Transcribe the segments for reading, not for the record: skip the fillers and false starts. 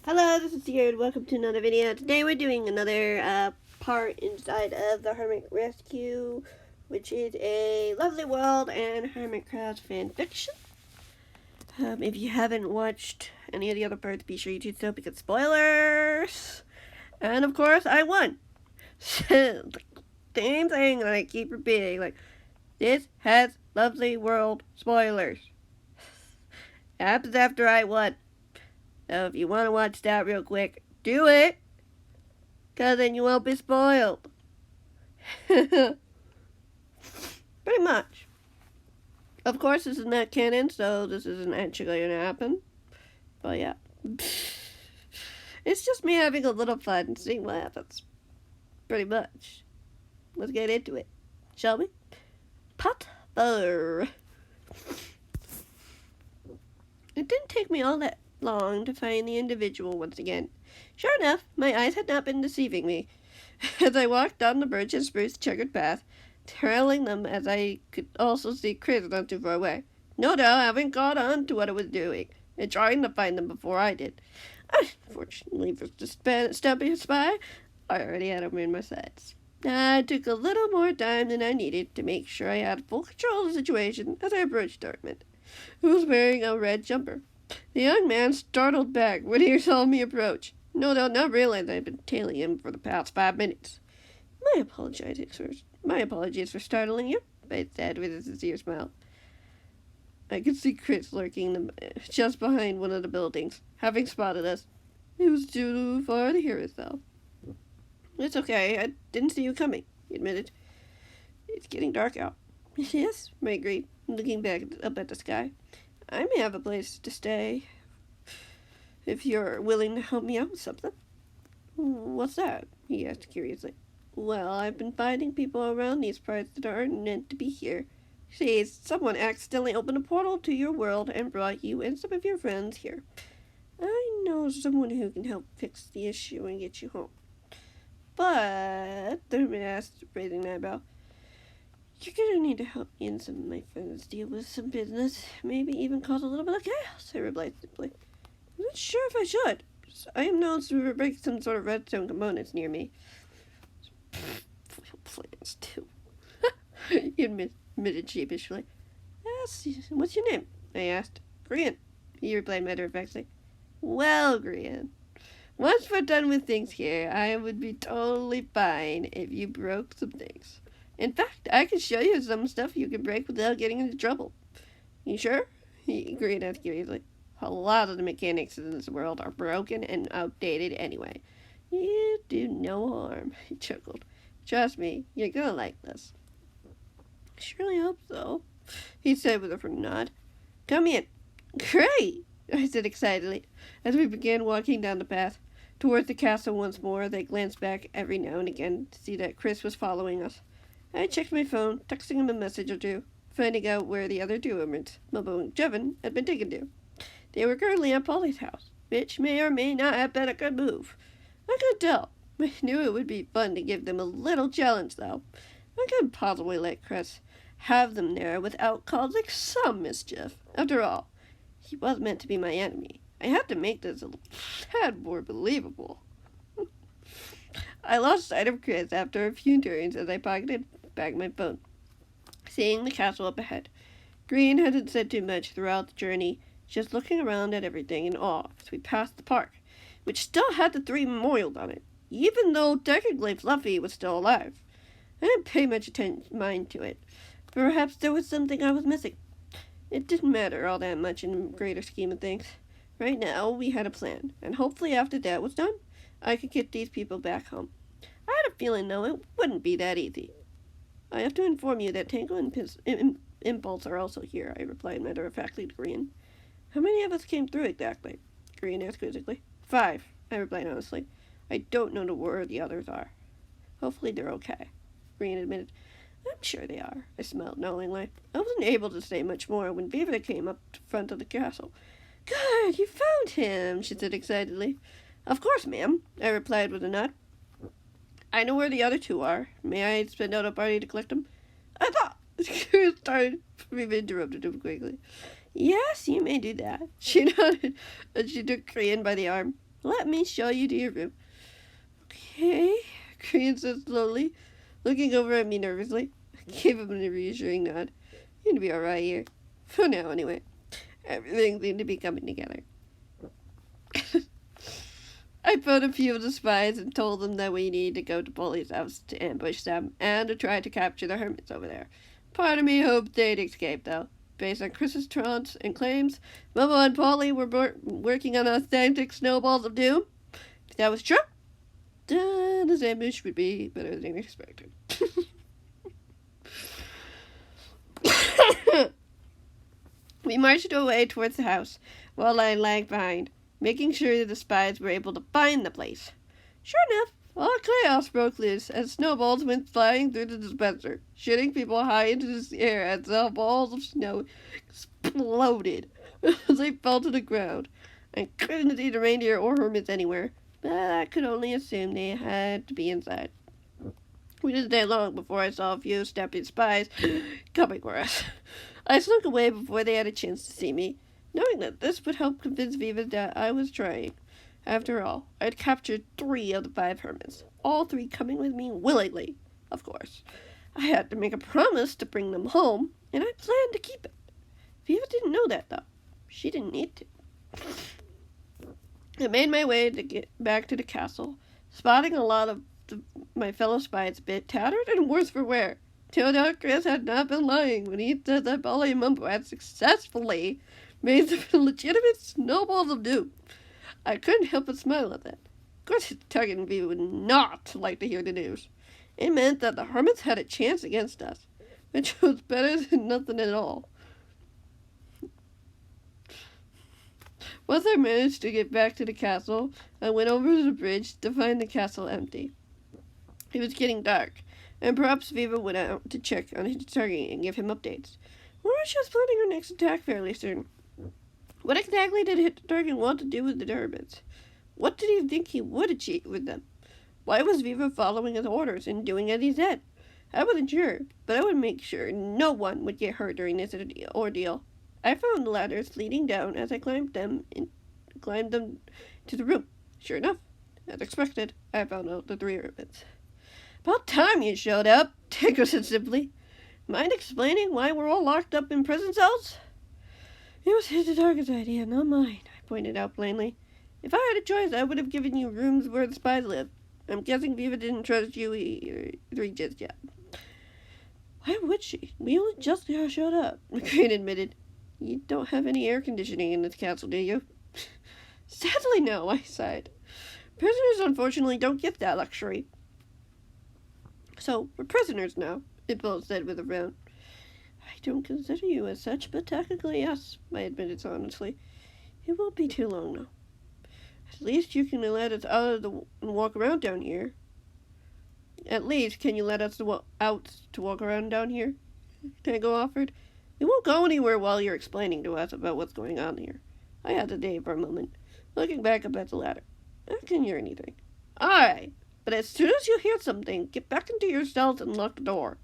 Hello, this is Sierra and welcome to another video. Today we're doing another part inside of the Hermit Rescue, which is a lovely world and Hermitcraft Fanfiction. If you haven't watched any of the other parts, be sure you do so because spoilers! And of course, I won! Same thing that I keep repeating, like, this has lovely world spoilers. Happens after I won. So if you want to watch that real quick, do it. Because then you won't be spoiled. Pretty much. Of course, this is not canon, so this isn't actually going to happen. But yeah. It's just me having a little fun and seeing what happens. Pretty much. Let's get into it. Shall we? Pot butter. It didn't take me all that long to find the individual once again. Sure enough, my eyes had not been deceiving me. As I walked down the birch and spruce checkered path, trailing them as I could also see Chris not too far away, no doubt having caught on to what I was doing, and trying to find them before I did. Unfortunately for the Stampy spy, I already had him in my sights. I took a little more time than I needed to make sure I had full control of the situation as I approached Hermit, who was wearing a red jumper. The young man startled back when he saw me approach, no doubt not realizing I'd been tailing him for the past 5 minutes. My apologies for startling you, I said with a sincere smile. I could see Chris lurking just behind one of the buildings, having spotted us. It was too far to hear itself. It's okay, I didn't see you coming, he admitted. It's getting dark out. Yes, I agreed, looking back up at the sky. I may have a place to stay, if you're willing to help me out with something. What's that? He asked curiously. Well, I've been finding people around these parts that aren't meant to be here. See, someone accidentally opened a portal to your world and brought you and some of your friends here. I know someone who can help fix the issue and get you home. But, the Hermit asked, raising an eyebrow, you're gonna need to help me and some of my friends deal with some business, maybe even cause a little bit of chaos, I replied simply. I'm not sure if I should. I am known to break some sort of redstone components near me. Plans too. He admitted sheepishly. Yes, what's your name? I asked. Grian, he replied matter-of-factly. Well, Grian, once we're done with things here, I would be totally fine if you broke some things. In fact, I can show you some stuff you can break without getting into trouble. You sure? He agreed curiously. A lot of the mechanics in this world are broken and outdated anyway. You do no harm, he chuckled. Trust me, you're gonna like this. I surely hope so, he said with a nod. Come in. Great, I said excitedly, as we began walking down the path. Towards the castle once more, they glanced back every now and again to see that Chris was following us. I checked my phone, texting him a message or two, finding out where the other two Hermits, Mubbo and Jevin, had been taken to. They were currently at Polly's house, which may or may not have been a good move. I could tell. I knew it would be fun to give them a little challenge, though. I couldn't possibly let Chris have them there without causing some mischief. After all, he was meant to be my enemy. I had to make this a tad more believable. I lost sight of Chris after a few turns as I pocketed back my phone, seeing the castle up ahead. Green hadn't said too much throughout the journey, just looking around at everything in awe as we passed the park, which still had the 3 memorials on it, even though technically Fluffy was still alive. I didn't pay much mind to it. Perhaps there was something I was missing. It didn't matter all that much in the greater scheme of things. Right now, we had a plan, and hopefully after that was done, I could get these people back home. I had a feeling, though, it wouldn't be that easy. I have to inform you that Tango and Impulse are also here, I replied matter-of-factly to Green. How many of us came through exactly? Green asked quizzically. 5, I replied honestly. I don't know where the others are. Hopefully they're okay, Green admitted. I'm sure they are, I smiled knowingly. I wasn't able to say much more when Beaver came up to front of the castle. Good, you found him, she said excitedly. Of course, ma'am, I replied with a nod. I know where the other 2 are. May I send out a party to collect them? I thought... started. Beaver interrupted him quickly. Yes, you may do that. She nodded, and she took Korean by the arm. Let me show you to your room. Okay, Korean said slowly, looking over at me nervously. I gave him a reassuring nod. You'll be alright here. For now, anyway. Everything seemed to be coming together. I phoned a few of the spies and told them that we needed to go to Polly's house to ambush them and to try to capture the hermits over there. Part of me hoped they'd escape, though. Based on Chris's taunts and claims, Momo and Polly were working on authentic snowballs of doom. If that was true, then this ambush would be better than expected. We marched away towards the house, while I lagged behind, making sure that the spies were able to find the place. Sure enough, all chaos broke loose as snowballs went flying through the dispenser, shooting people high into the air as the balls of snow exploded as they fell to the ground. I couldn't see the reindeer or hermits anywhere, but I could only assume they had to be inside. We didn't stay long before I saw a few Stampy spies coming for us. I slunk away before they had a chance to see me, knowing that this would help convince Viva that I was trying. After all, I had captured 3 of the 5 hermits, all 3 coming with me willingly, of course. I had to make a promise to bring them home, and I planned to keep it. Viva didn't know that, though. She didn't need to. I made my way to get back to the castle, spotting a lot of my fellow spies a bit tattered and worse for wear. Turned out Chris had not been lying when he said that Polly and Mumbo had successfully made some legitimate snowballs of doom. I couldn't help but smile at that. Of course, the target and Viva would not like to hear the news. It meant that the hermits had a chance against us, which was better than nothing at all. Once I managed to get back to the castle, I went over to the bridge to find the castle empty. It was getting dark, and perhaps Viva went out to check on his target and give him updates. Or she was planning her next attack fairly soon. What exactly did the target want to do with the hermits? What did he think he would achieve with them? Why was Viva following his orders and doing as he said? I wasn't sure, but I would make sure no one would get hurt during this ordeal. I found ladders leading down as I climbed them to the room. Sure enough, as expected, I found out the 3 hermits. About time you showed up, Tango said simply. Mind explaining why we're all locked up in prison cells? It was his target's idea, not mine, I pointed out plainly. If I had a choice, I would have given you rooms where the spies live. I'm guessing Viva didn't trust you just yet. Why would she? We only just showed up, McCrane admitted. You don't have any air conditioning in this castle, do you? Sadly, no, I sighed. Prisoners, unfortunately, don't get that luxury. So, we're prisoners now, Impulse said with a frown. I don't consider you as such, but technically, yes, I admitted honestly. It won't be too long, though. At least you can let us out and walk around down here. At least, can you let us out to walk around down here? Tango offered. We won't go anywhere while you're explaining to us about what's going on here. I hesitated for a moment, looking back up at the ladder. I can't hear anything. All right. But as soon as you hear something, get back into your cells and lock the door.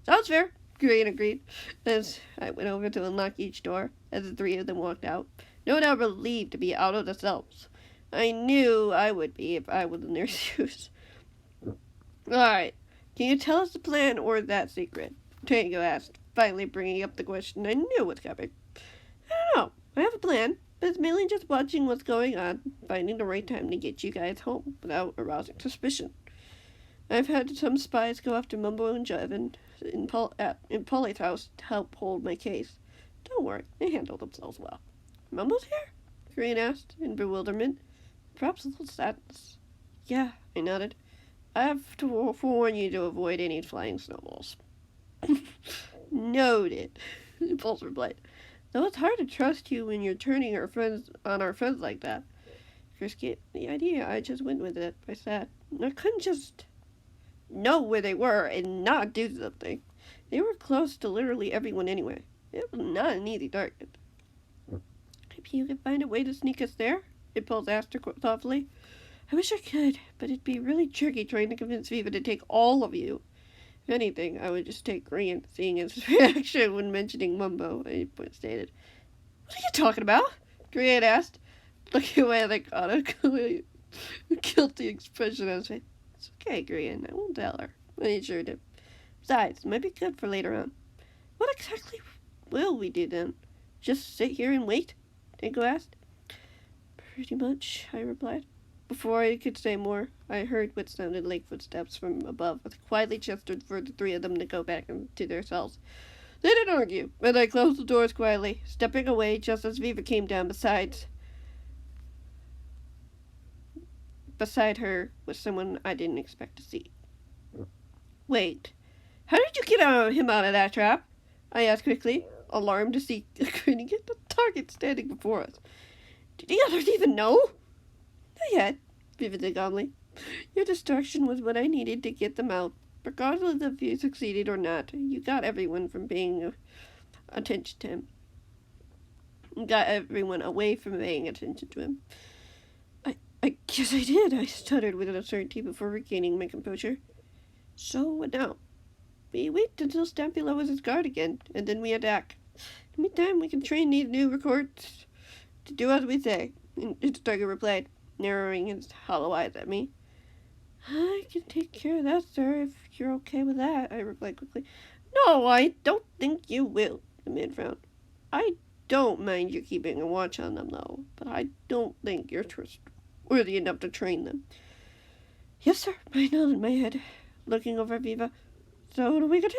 Sounds fair, Green agreed, as I went over to unlock each door as the 3 of them walked out, no doubt relieved to be out of the cells. I knew I would be if I was in their shoes. Alright, can you tell us the plan or is that secret? Tango asked, finally bringing up the question I knew was coming. I don't know. I have a plan. But it's mainly just watching what's going on, finding the right time to get you guys home without arousing suspicion. I've had some spies go after Mumbo and Jevin in Polly's house to help hold my case. Don't worry, they handle themselves well. Mumbo's here? Green asked, in bewilderment. Perhaps a little sadness. Yeah, I nodded. I have to warn you to avoid any flying snowballs. Noted, Impulse replied. Though it's hard to trust you when you're turning our friends like that. Chris get the idea. I just went with it. I said, I couldn't just know where they were and not do something. They were close to literally everyone anyway. It was not an easy target. Maybe you could find a way to sneak us there? Impulse asked her thoughtfully. I wish I could, but it'd be really tricky trying to convince Viva to take all of you. If anything, I would just take Green, seeing his reaction when mentioning Mumbo, I stated. What are you talking about? Green asked, looking away like on a guilty expression on his face. It's okay, Grian. I won't tell her. I assured him. Besides, it might be good for later on. What exactly will we do then? Just sit here and wait? Tango asked. Pretty much, I replied. Before I could say more, I heard what sounded like footsteps from above. I quietly gestured for the three of them to go back into their cells. They didn't argue, and I closed the doors quietly, stepping away just as Viva came down beside her was someone I didn't expect to see. Wait, how did you get him out of that trap? I asked quickly, alarmed to see grinning at the target standing before us. Did the others even know? Not yet, Viva said calmly. Your distraction was what I needed to get them out. Regardless if you succeeded or not, you got everyone from paying attention to him. You got everyone away from paying attention to him. I guess I did, I stuttered with uncertainty before regaining my composure. So what now? We wait until Stampy lowers his guard again, and then we attack. In the meantime, we can train these new recruits to do as we say, its target replied, narrowing his hollow eyes at me. I can take care of that, sir, if you're okay with that, I replied quickly. No, I don't think you will, the man frowned. I don't mind you keeping a watch on them, though, but I don't think you're trustworthy enough to train them. Yes, sir, I nodded my head, looking over at Viva. So what are we gonna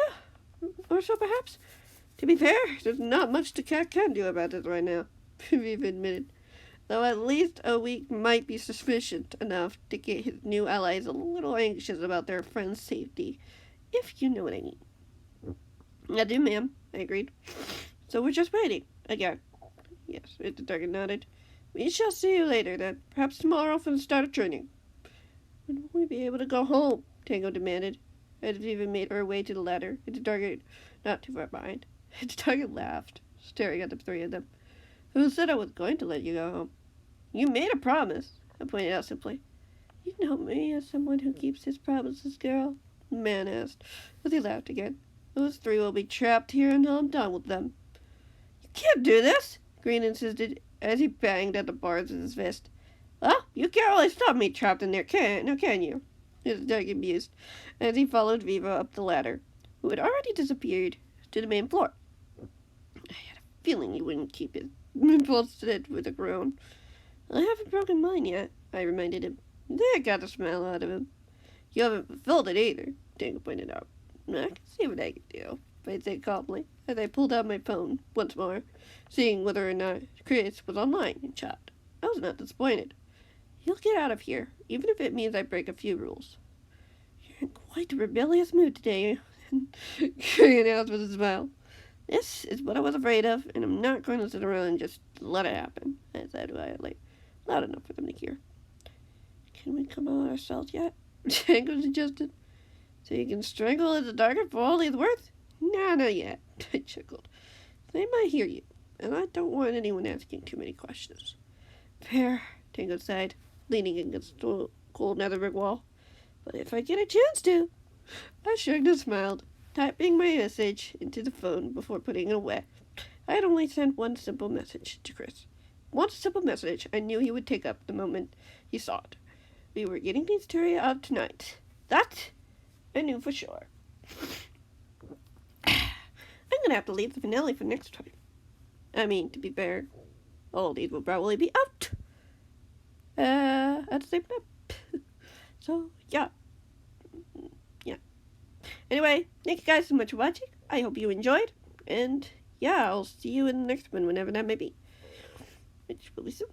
do? Or so, perhaps? To be fair, there's not much the cat can do about it right now, Viva admitted. Though at least a week might be sufficient enough to get his new allies a little anxious about their friend's safety, if you know what I mean. I do, ma'am, I agreed. So we're just waiting, again. Yes, the target nodded. We shall see you later, then. Perhaps tomorrow for the start of training. When will we be able to go home? Tango demanded. As Viva made her way to the ladder, the target not too far behind. The target laughed, staring at the three of them. Who said I was going to let you go home? You made a promise, I pointed out simply. You know me as someone who keeps his promises, girl, the man asked, as he laughed again. Those three will be trapped here until I'm done with them. You can't do this, Green insisted, as he banged at the bars with his fist. Well, you can't really stop me trapped in there, can you? His target mused, as he followed Viva up the ladder, who had already disappeared, to the main floor. I had a feeling he wouldn't keep it. Impulse said with a groan. I haven't broken mine yet, I reminded him. That got a smile out of him. You haven't fulfilled it either, Tango pointed out. I can see what I can do, I said calmly, as I pulled out my phone once more, seeing whether or not Chris was online in chat. I was not disappointed. You'll get out of here, even if it means I break a few rules. You're in quite a rebellious mood today, Gray announced with a smile. This is what I was afraid of, and I'm not going to sit around and just let it happen, I said quietly, loud enough for them to hear. Can we come out ourselves yet? Tango suggested. So you can strangle at the target for all he's worth? Nah, not yet, I chuckled. They might hear you, and I don't want anyone asking too many questions. Fair, Tango sighed, leaning against the cold nether brick wall. But if I get a chance to. I shrugged and smiled, typing my message into the phone before putting it away. I had only sent one simple message to Chris. One simple message I knew he would take up the moment he saw it. We were getting these three out tonight. That I knew for sure. I'm gonna have to leave the finale for next time. I mean, to be fair, all these will probably be out at the same time. So, yeah. Anyway, thank you guys so much for watching. I hope you enjoyed. And, yeah, I'll see you in the next one, whenever that may be. Which will be soon.